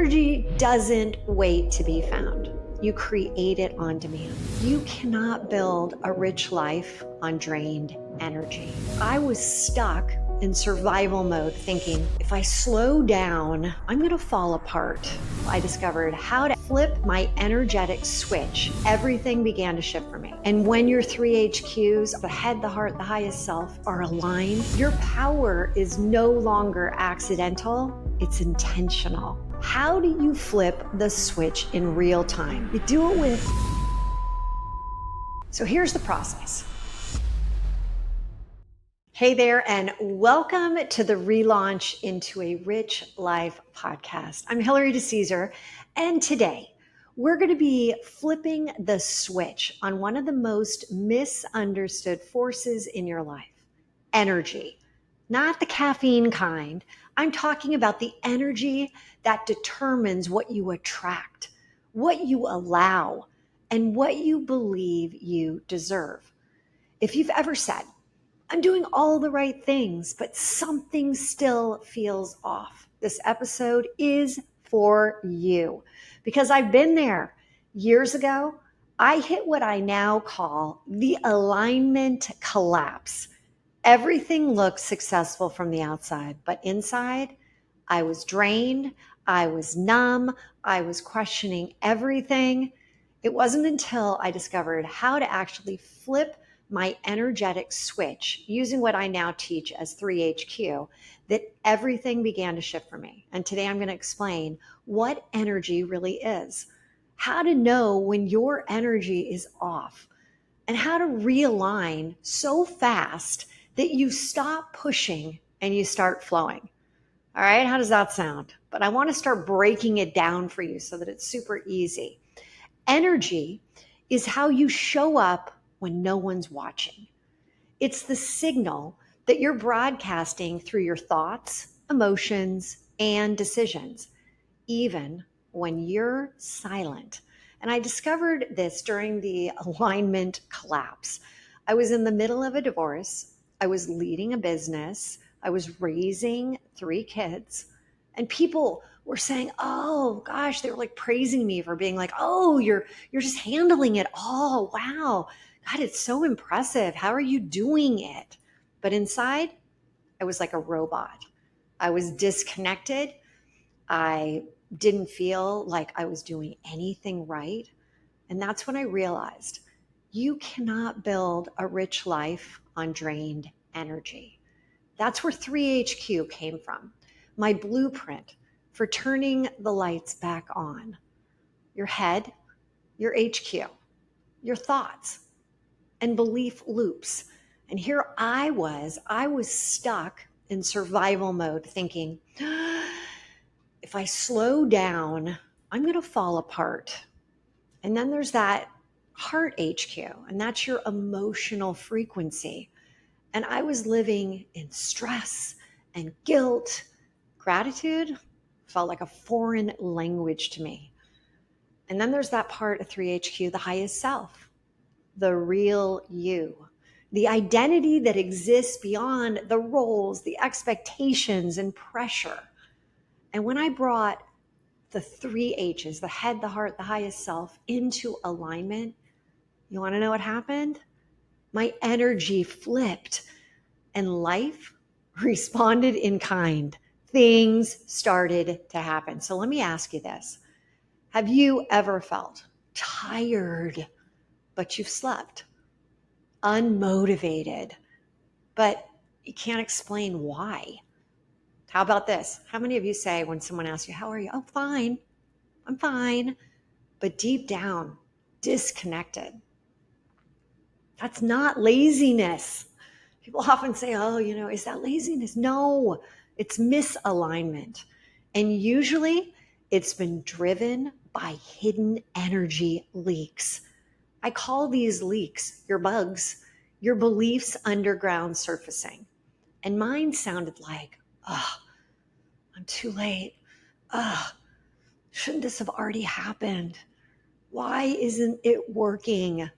Energy doesn't wait to be found. You create it on demand. You cannot build a rich life on drained energy. I was stuck in survival mode thinking, if I slow down, I'm going to fall apart. I discovered how to flip my energetic switch. Everything began to shift for me. And when your 3 HQs, the head, the heart, the highest self, are aligned, your power is no longer accidental, it's intentional. How do you flip the switch in real time? You do it with... So here's the process. Hey there, and welcome to the Relaunch into a Rich Life podcast. I'm Hilary DeCesare, and today we're going to be flipping the switch on one of the most misunderstood forces in your life, energy. Not the caffeine kind. I'm talking about the energy that determines what you attract, what you allow, and what you believe you deserve. If you've ever said, I'm doing all the right things, but something still feels off, this episode is for you. Because I've been there. Years ago, I hit what I now call the alignment collapse. Everything looked successful from the outside, but inside, I was drained, I was numb, I was questioning everything. It wasn't until I discovered how to actually flip my energetic switch using what I now teach as 3HQ that everything began to shift for me. And today I'm going to explain what energy really is, how to know when your energy is off, and how to realign so fast that you stop pushing and you start flowing. All right, how does that sound? But I want to start breaking it down for you so that it's super easy. Energy is how you show up when no one's watching. It's the signal that you're broadcasting through your thoughts, emotions, and decisions, even when you're silent. And I discovered this during the alignment collapse. I was in the middle of a divorce. I was leading a business. I was raising 3 kids. And people were saying, oh gosh, they were like praising me for being like, oh, you're just handling it all. Wow. God, it's so impressive. How are you doing it? But inside, I was like a robot. I was disconnected. I didn't feel like I was doing anything right. And that's when I realized you cannot build a rich life on drained energy. That's where 3HQ came from. My blueprint for turning the lights back on. Your head, your HQ, your thoughts, and belief loops. And here I was stuck in survival mode thinking, if I slow down, I'm going to fall apart. And then there's that heart HQ, and that's your emotional frequency. And I was living in stress and guilt. Gratitude felt like a foreign language to me. And then there's that part of 3HQ, the highest self, the real you, the identity that exists beyond the roles, the expectations, and pressure. And when I brought the 3 H's, the head, the heart, the highest self, into alignment, you want to know what happened? My energy flipped and life responded in kind. Things started to happen. So let me ask you this. Have you ever felt tired, but you've slept? Unmotivated, but you can't explain why? How about this? How many of you say when someone asks you, how are you? Oh, fine. I'm fine. But deep down, disconnected. That's not laziness. People often say, oh, is that laziness? No, it's misalignment. And usually it's been driven by hidden energy leaks. I call these leaks your bugs, your beliefs underground surfacing. And mine sounded like, oh, I'm too late. Oh, shouldn't this have already happened? Why isn't it working?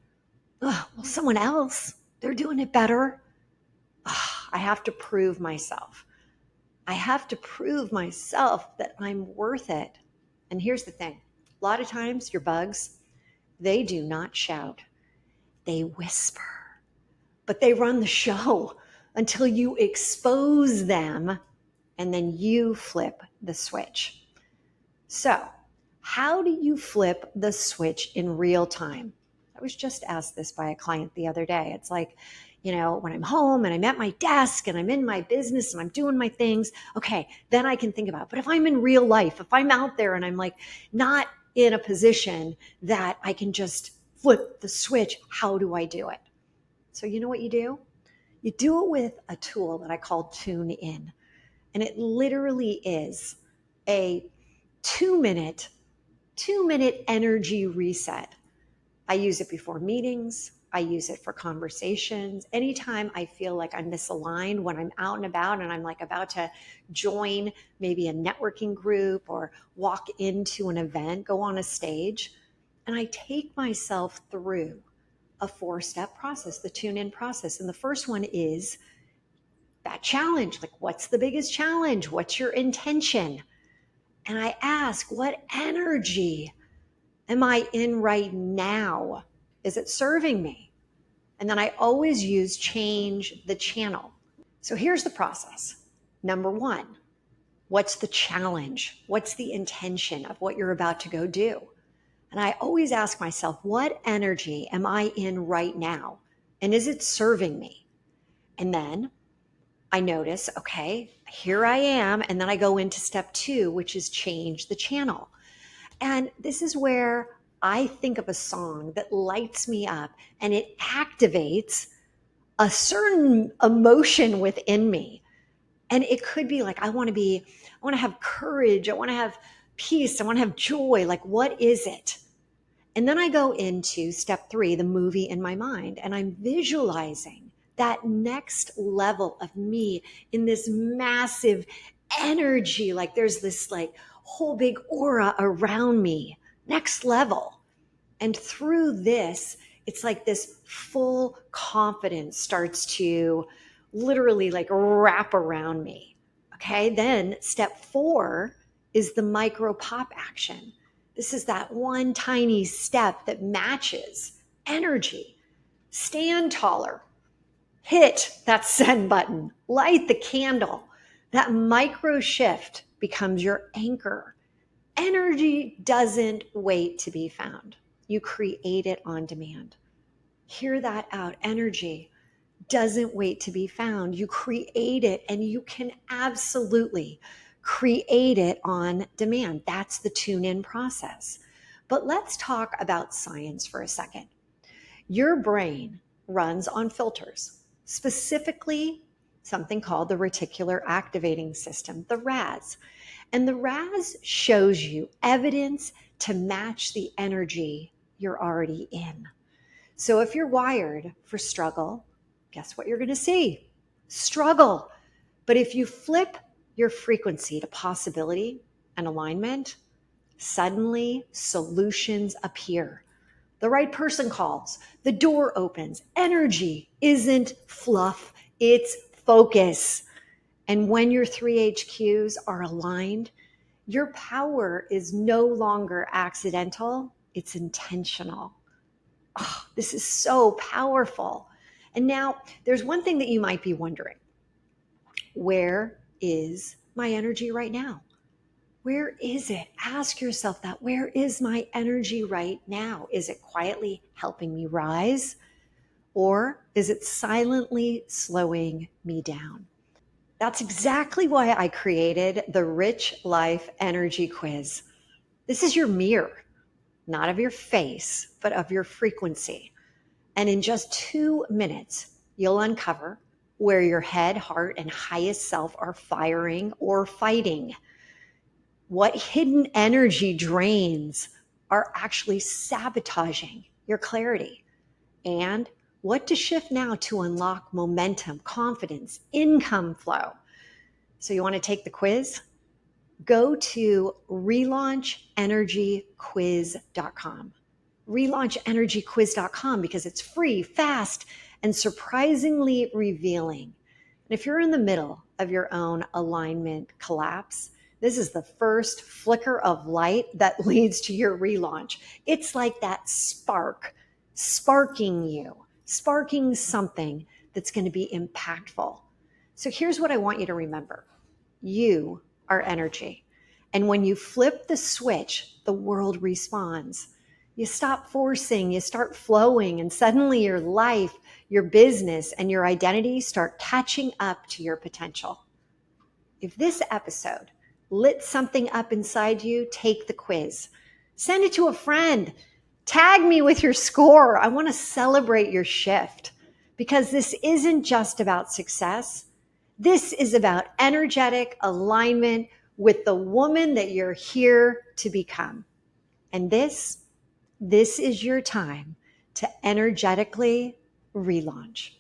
Oh, well, someone else, they're doing it better. Oh, I have to prove myself. I have to prove myself that I'm worth it. And here's the thing. A lot of times your bugs, they do not shout. They whisper, but they run the show until you expose them and then you flip the switch. So, how do you flip the switch in real time? I was just asked this by a client the other day. It's like, when I'm home and I'm at my desk and I'm in my business and I'm doing my things, okay, then I can think about it. But if I'm in real life, if I'm out there and I'm like not in a position that I can just flip the switch, how do I do it? So you know what you do? You do it with a tool that I call Tune In. And it literally is a 2 minute energy reset. I use it before meetings. I use it for conversations. Anytime I feel like I'm misaligned, when I'm out and about and I'm like about to join maybe a networking group or walk into an event, go on a stage, and I take myself through a 4-step process, the tune in process. And the first one is that challenge. Like, what's the biggest challenge? What's your intention? And I ask, what energy am I in right now? Is it serving me? And then I always use change the channel. So here's the process. Number one, what's the challenge? What's the intention of what you're about to go do? And I always ask myself, what energy am I in right now? And is it serving me? And then I notice, okay, here I am. And then I go into step 2, which is change the channel. And this is where I think of a song that lights me up and it activates a certain emotion within me. And it could be like, I want to have courage. I want to have peace. I want to have joy. Like, what is it? And then I go into step 3, the movie in my mind, and I'm visualizing that next level of me in this massive energy. Like there's this like whole big aura around me, next level. And through this, it's like this full confidence starts to literally like wrap around me. Okay. Then step 4 is the micro pop action. This is that one tiny step that matches energy. Stand taller, hit that send button, light the candle. That micro shift becomes your anchor. Energy doesn't wait to be found. You create it on demand. Hear that out. Energy doesn't wait to be found. You create it, and you can absolutely create it on demand. That's the tune in process. But let's talk about science for a second. Your brain runs on filters, specifically something called the reticular activating system, the RAS. And the RAS shows you evidence to match the energy you're already in. So if you're wired for struggle, guess what you're going to see? Struggle. But if you flip your frequency to possibility and alignment, suddenly solutions appear. The right person calls, the door opens. Energy isn't fluff, it's focus. And when your 3 HQs are aligned, your power is no longer accidental, it's intentional. Oh, this is so powerful. And now there's one thing that you might be wondering. Where is my energy right now? Where is it? Ask yourself that. Where is my energy right now? Is it quietly helping me rise? Or is it silently slowing me down? That's exactly why I created the Rich Life Energy Quiz. This is your mirror, not of your face, but of your frequency. And in just 2 minutes, you'll uncover where your head, heart, and highest self are firing or fighting. What hidden energy drains are actually sabotaging your clarity. And what to shift now to unlock momentum, confidence, income flow. So you want to take the quiz? Go to relaunchtenergyquiz.com. Relaunchtenergyquiz.com because it's free, fast, and surprisingly revealing. And if you're in the middle of your own alignment collapse, This is the first flicker of light that leads to your relaunch. It's like that spark, sparking you, sparking something that's going to be impactful. So here's what I want you to remember. You are energy. And when you flip the switch, the world responds. You stop forcing, you start flowing, and suddenly your life, your business, and your identity start catching up to your potential. If this episode lit something up inside you, take the quiz. Send it to a friend. Tag me with your score. I want to celebrate your shift because this isn't just about success. This is about energetic alignment with the woman that you're here to become. And this is your time to energetically relaunch.